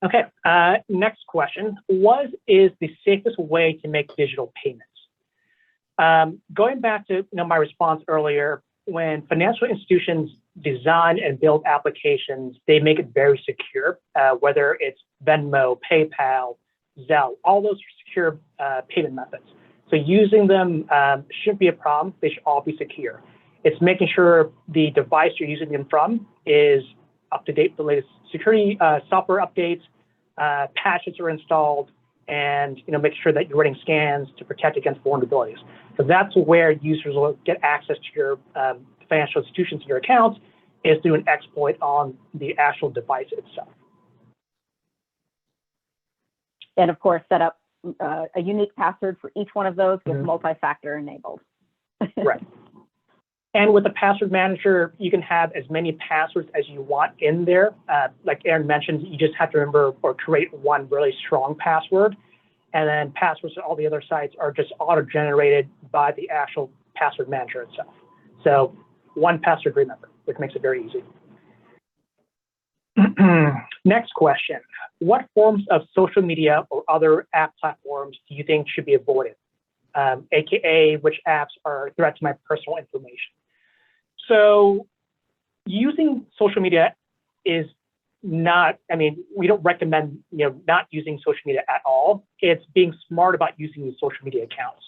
Okay, next question. What is the safest way to make digital payments? Going back to my response earlier, when financial institutions design and build applications, they make it very secure, whether it's Venmo, PayPal, Zelle, all those secure payment methods. So using them shouldn't be a problem. They should all be secure. It's making sure the device you're using them from is up to date with the latest security software updates, patches are installed, and make sure that you're running scans to protect against vulnerabilities. So that's where users will get access to your financial institutions and your accounts, is through an exploit on the actual device itself. And of course, set up a unique password for each one of those with multi-factor enabled. Right. And with the password manager, you can have as many passwords as you want in there. Like Aaron mentioned, you just have to remember or create one really strong password. And then passwords to all the other sites are just auto-generated by the actual password manager itself. So one password remember, which makes it very easy. Next question. What forms of social media or other app platforms do you think should be avoided? AKA, which apps are a threat to my personal information? So using social media is not, I mean, we don't recommend, not using social media at all. It's being smart about using these social media accounts.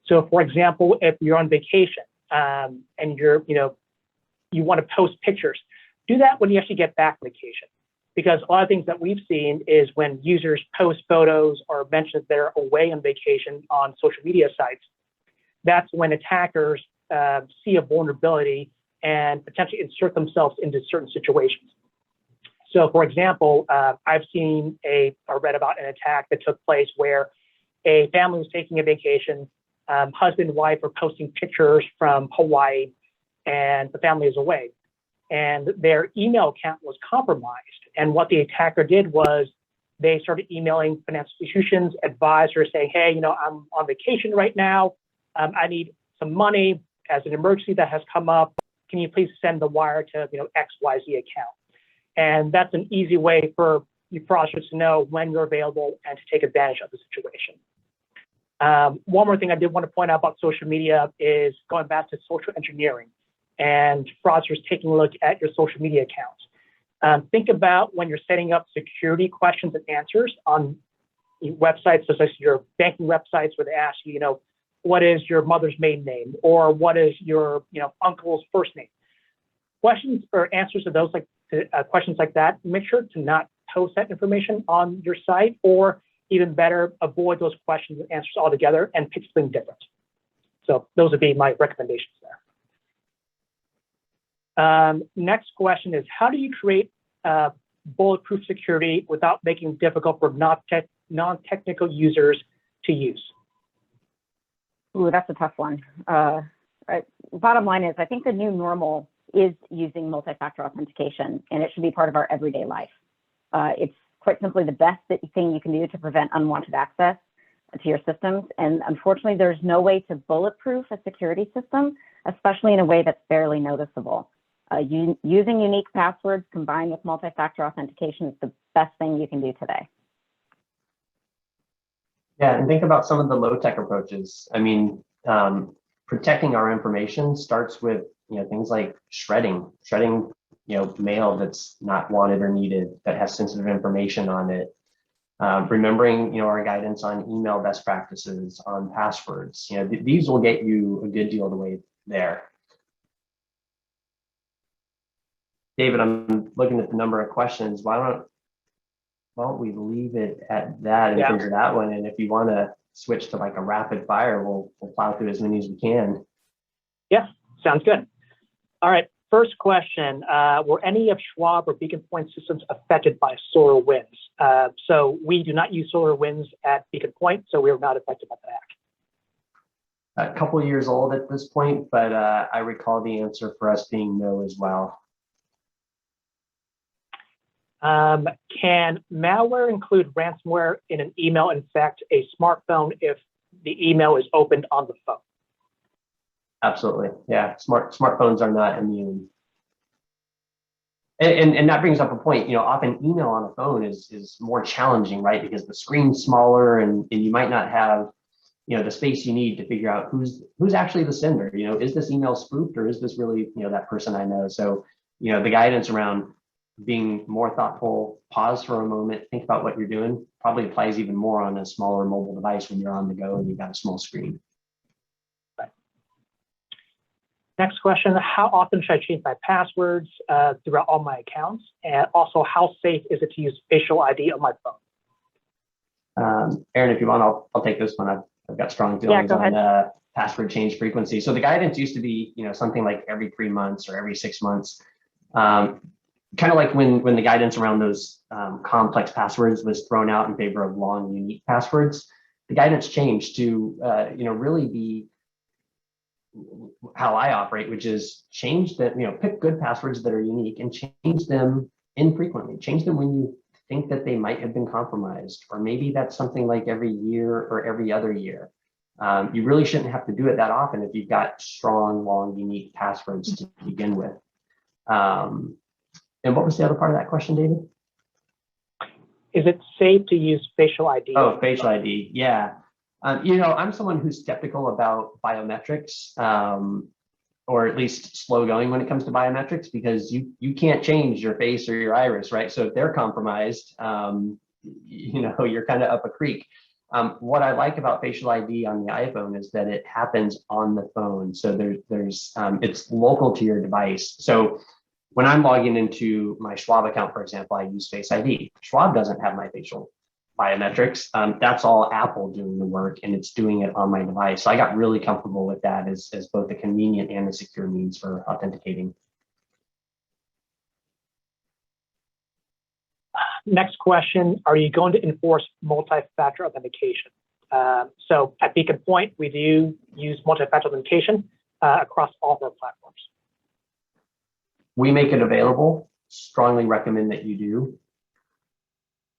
So for example, if you're on vacation and you want to post pictures, do that when you actually get back from vacation. Because a lot of things that we've seen is when users post photos or mention that they're away on vacation on social media sites, that's when attackers see a vulnerability and potentially insert themselves into certain situations. So for example, I've seen or read about an attack that took place where a family was taking a vacation, husband and wife are posting pictures from Hawaii, and the family is away. And their email account was compromised. And what the attacker did was they started emailing financial institutions, advisors saying, hey, I'm on vacation right now. I need some money as an emergency that has come up. Can you please send the wire to XYZ account? And that's an easy way for you fraudsters to know when you're available and to take advantage of the situation. One more thing I did want to point out about social media is going back to social engineering and fraudsters taking a look at your social media accounts. Think about when you're setting up security questions and answers on websites such as your banking websites where they ask you, what is your mother's maiden name, or what is your uncle's first name? Questions or answers to those questions like that, make sure to not post that information on your site, or even better, avoid those questions and answers altogether and pick something different. So those would be my recommendations there. Next question is, how do you create bulletproof security without making it difficult for non-technical users to use? Ooh, that's a tough one. Bottom line is, I think the new normal is using multi-factor authentication, and it should be part of our everyday life. It's quite simply the best thing you can do to prevent unwanted access to your systems. And unfortunately, there's no way to bulletproof a security system, especially in a way that's barely noticeable. Using unique passwords combined with multi-factor authentication is the best thing you can do today. Yeah, and think about some of the low-tech approaches. I mean, protecting our information starts with things like shredding mail that's not wanted or needed, that has sensitive information on it. Remembering our guidance on email best practices, on passwords. These will get you a good deal of the way there. David, I'm looking at the number of questions. Why don't we leave it at that in terms of that one? And if you want to switch to like a rapid fire, we'll plow through as many as we can. Yeah, sounds good. All right, first question. Were any of Schwab or Beacon Pointe systems affected by SolarWinds? So we do not use SolarWinds at Beacon Pointe, so we were not affected by the hack. A couple of years old at this point, but I recall the answer for us being no as well. Can malware include ransomware in an email infect a smartphone if the email is opened on the phone? Absolutely, yeah. Smartphones are not immune. And that brings up a point. Often email on a phone is more challenging, right? Because the screen's smaller, and you might not have the space you need to figure out who's actually the sender. Is this email spoofed, or is this really that person I know? So the guidance around being more thoughtful, pause for a moment, think about what you're doing, probably applies even more on a smaller mobile device when you're on the go and you've got a small screen. Right. Next question, how often should I change my passwords throughout all my accounts? And also, how safe is it to use facial ID on my phone? Erin, if you want, I'll take this one. I've got strong feelings on password change frequency. So the guidance used to be, something like every 3 months or every 6 months. Kind of like when the guidance around those complex passwords was thrown out in favor of long, unique passwords, the guidance changed to really be how I operate, which is change that, pick good passwords that are unique and change them infrequently. Change them when you think that they might have been compromised, or maybe that's something like every year or every other year. You really shouldn't have to do it that often if you've got strong, long, unique passwords to begin with. And what was the other part of that question, David? Is it safe to use facial ID? Oh, facial ID, yeah. I'm someone who's skeptical about biometrics. or at least slow going when it comes to biometrics, because you can't change your face or your iris, right? So if they're compromised, you're kind of up a creek. What I like about facial ID on the iPhone is that it happens on the phone. So there's it's local to your device. So when I'm logging into my Schwab account, for example, I use Face ID. Schwab doesn't have my facial biometrics. That's all Apple doing the work, and it's doing it on my device. So I got really comfortable with that as both a convenient and a secure means for authenticating. Next question, are you going to enforce multi-factor authentication? So at Beacon Pointe, we do use multi-factor authentication across all of our platforms. We make it available, strongly recommend that you do.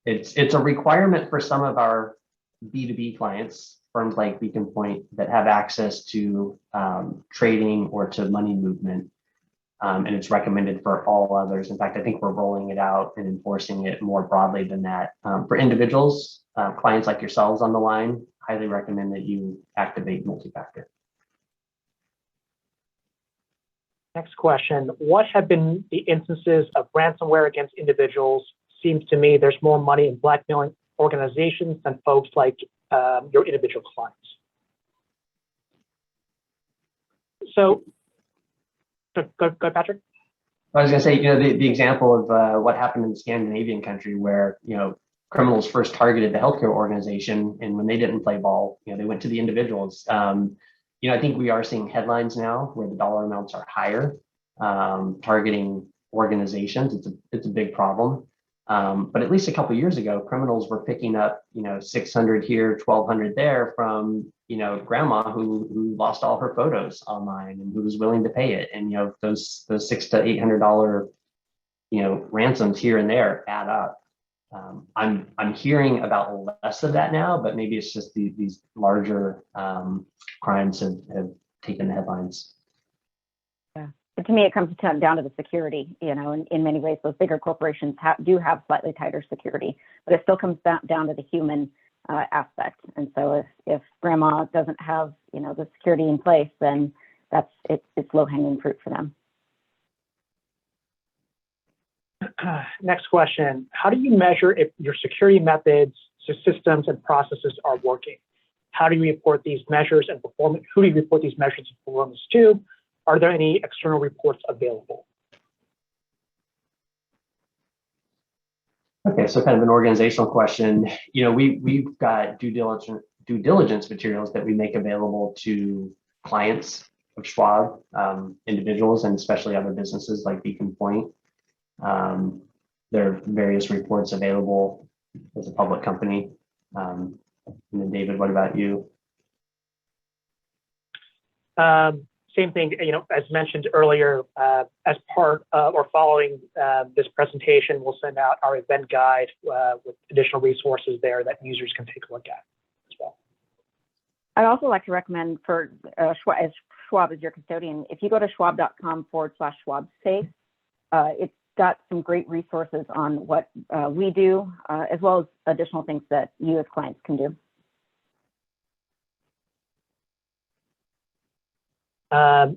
It's a requirement for some of our B2B clients, firms like Beacon Pointe, that have access to trading or to money movement. And it's recommended for all others. In fact, I think we're rolling it out and enforcing it more broadly than that. For individuals, clients like yourselves on the line, highly recommend that you activate multi-factor. Next question, what have been the instances of ransomware against individuals? Seems to me there's more money in blackmailing organizations than folks like your individual clients. So, go Patrick. I was going to say, the example of what happened in the Scandinavian country where, criminals first targeted the healthcare organization, and when they didn't play ball, they went to the individuals. I think we are seeing headlines now where the dollar amounts are higher, targeting organizations. It's a big problem. But at least a couple of years ago, criminals were picking up, 600 here, 1,200 there from, grandma who lost all her photos online and who was willing to pay it. And, those $600 to $800, ransoms here and there add up. I'm hearing about less of that now, but maybe it's just these larger crimes have taken the headlines. Yeah, but to me, it comes down to the security. In many ways, those bigger corporations do have slightly tighter security, but it still comes down to the human aspect. And so if grandma doesn't have the security in place, then it's low-hanging fruit for them. Next question, how do you measure if your security methods, systems, and processes are working? How do you report these measures and performance? Who do you report these measures and performance to? Are there any external reports available? Okay, so kind of an organizational question. We've got due diligence materials that we make available to clients of Schwab, individuals, and especially other businesses like Beacon Pointe. There are various reports available as a public company. And then David, what about you? Same thing, as mentioned earlier, as part of or following this presentation, we'll send out our event guide with additional resources there that users can take a look at as well. I'd also like to recommend for Schwab is your custodian, if you go to schwab.com/Schwab Safe, it's got some great resources on what we do, as well as additional things that you as clients can do.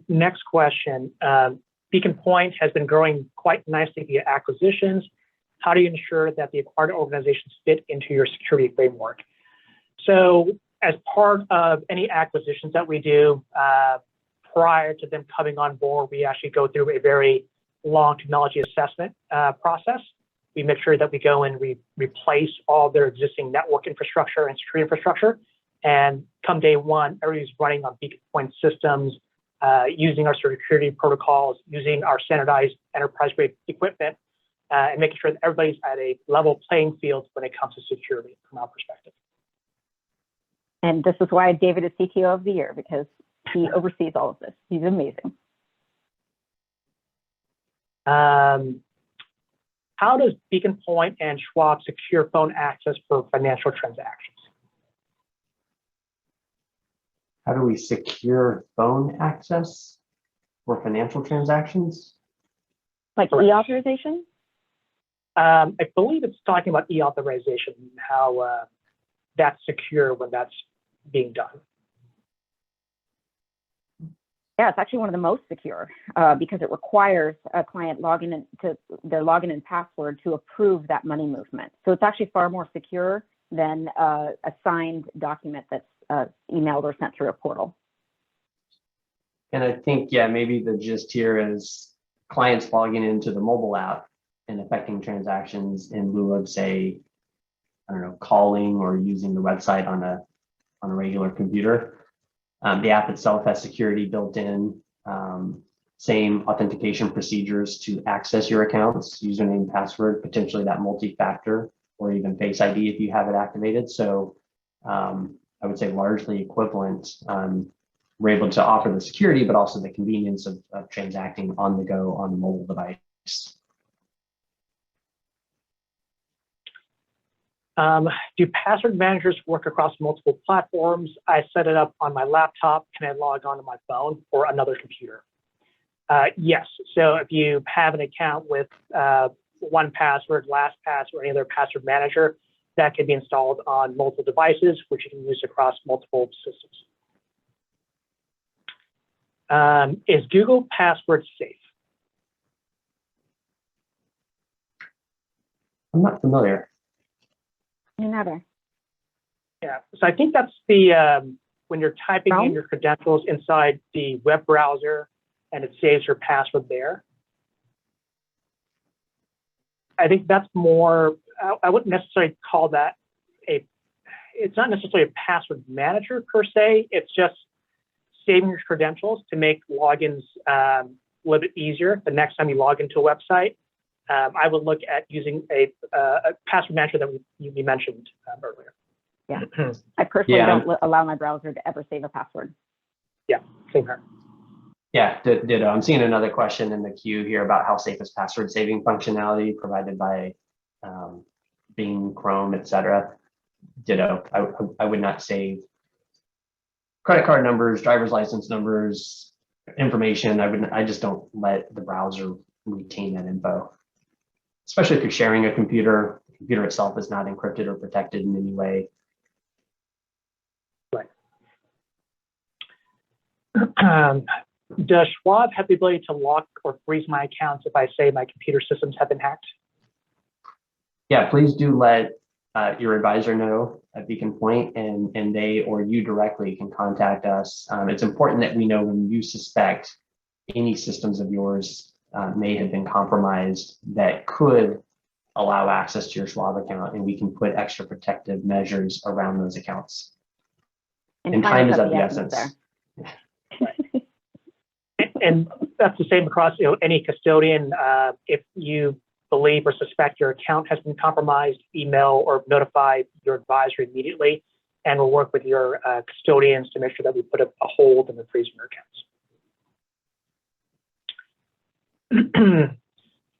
Next question. Beacon Pointe has been growing quite nicely via acquisitions. How do you ensure that the acquired organizations fit into your security framework? So as part of any acquisitions that we do, prior to them coming on board, we actually go through a very long technology assessment process. We make sure that we go and replace all their existing network infrastructure and security infrastructure. And come day one, everybody's running on Beacon Pointe systems, using our security protocols, using our standardized enterprise-grade equipment, and making sure that everybody's at a level playing field when it comes to security from our perspective. And this is why David is CTO of the year, because he oversees all of this. He's amazing. How does Beacon Pointe and Schwab secure phone access for financial transactions? How do we secure phone access for financial transactions? Like e-authorization? I believe it's talking about e-authorization, how that's secure when that's being done. Yeah, it's actually one of the most secure because it requires a client login into their login and password to approve that money movement. So it's actually far more secure than a signed document that's emailed or sent through a portal. And I think, yeah, maybe the gist here is clients logging into the mobile app and affecting transactions in lieu of, say, I don't know, calling or using the website on a regular computer. The app itself has security built in, same authentication procedures to access your accounts, username, password, potentially that multi-factor or even Face ID if you have it activated. So I would say largely equivalent. We're able to offer the security, but also the convenience of transacting on the go on the mobile device. Do password managers work across multiple platforms? I set it up on my laptop. Can I log on to my phone or another computer? Yes. So if you have an account with 1Password, LastPass, or any other password manager, that can be installed on multiple devices, which you can use across multiple systems. Is Google Password safe? I'm not familiar. Another. Yeah, so I think that's the, when you're typing Chrome? in your credentials inside the web browser and it saves your password there. I think that's more, I wouldn't necessarily call that it's not necessarily a password manager per se, it's just saving your credentials to make logins a little bit easier the next time you log into a website. I would look at using a password manager that we mentioned earlier. Yeah, I personally don't allow my browser to ever save a password. Yeah, same here. Yeah, ditto. I'm seeing another question in the queue here about how safe is password saving functionality provided by Bing, Chrome, etc. Ditto. I would not save credit card numbers, driver's license numbers, information. I just don't let the browser retain that info. Especially if you're sharing a computer, the computer itself is not encrypted or protected in any way. Right. Does Schwab have the ability to lock or freeze my accounts if I say my computer systems have been hacked? Yeah, please do let your advisor know at Beacon Pointe, and they or you directly can contact us. It's important that we know when you suspect any systems of yours may have been compromised that could allow access to your Schwab account, and we can put extra protective measures around those accounts. And time is of the essence. And that's the same across any custodian. If you believe or suspect your account has been compromised, email or notify your advisor immediately, and we'll work with your custodians to make sure that we put a hold and a freeze on your accounts.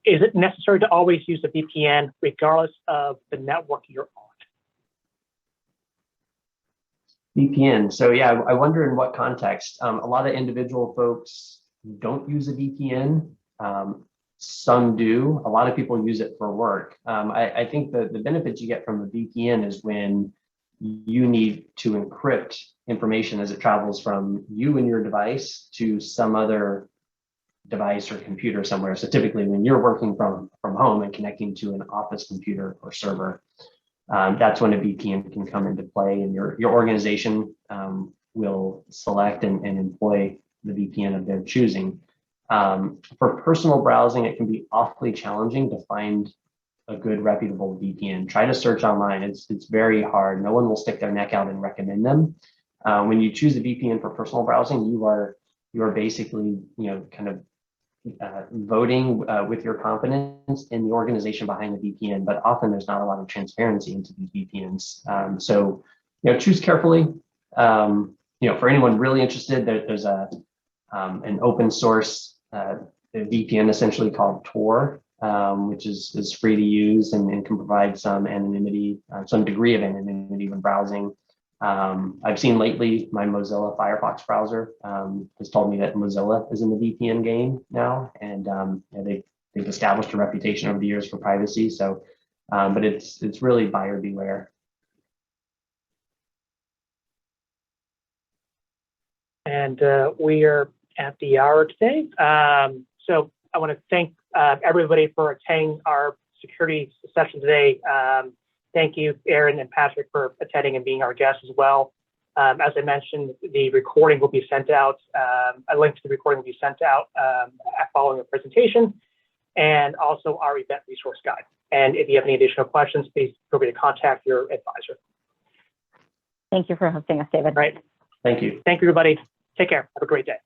Is it necessary to always use a VPN regardless of the network you're on? VPN. So yeah, I wonder in what context. A lot of individual folks don't use a VPN. Some do. A lot of people use it for work. I think the benefits you get from a VPN is when you need to encrypt information as it travels from you and your device to some other device or computer somewhere. So typically when you're working from home and connecting to an office computer or server, that's when a VPN can come into play, and your organization will select and employ the VPN of their choosing. For personal browsing, it can be awfully challenging to find a good reputable VPN. Try to search online. It's very hard. No one will stick their neck out and recommend them. When you choose a VPN for personal browsing, you are basically kind of voting with your confidence in the organization behind the VPN, but often there's not a lot of transparency into these VPNs. So choose carefully. For anyone really interested, there's an open source VPN essentially called Tor, which is free to use and can provide some anonymity, some degree of anonymity when browsing. I've seen lately my Mozilla Firefox browser has told me that Mozilla is in the VPN game now, and they've established a reputation over the years for privacy. So, but it's really buyer beware. And we are at the hour today. So I want to thank everybody for attending our security session today. Thank you, Aaron and Patrick, for attending and being our guests as well. As I mentioned, the recording will be sent out. A link to the recording will be sent out following the presentation, and also our event resource guide. And if you have any additional questions, please feel free to contact your advisor. Thank you for hosting us, David. Right. Thank you. Thank you, everybody. Take care. Have a great day.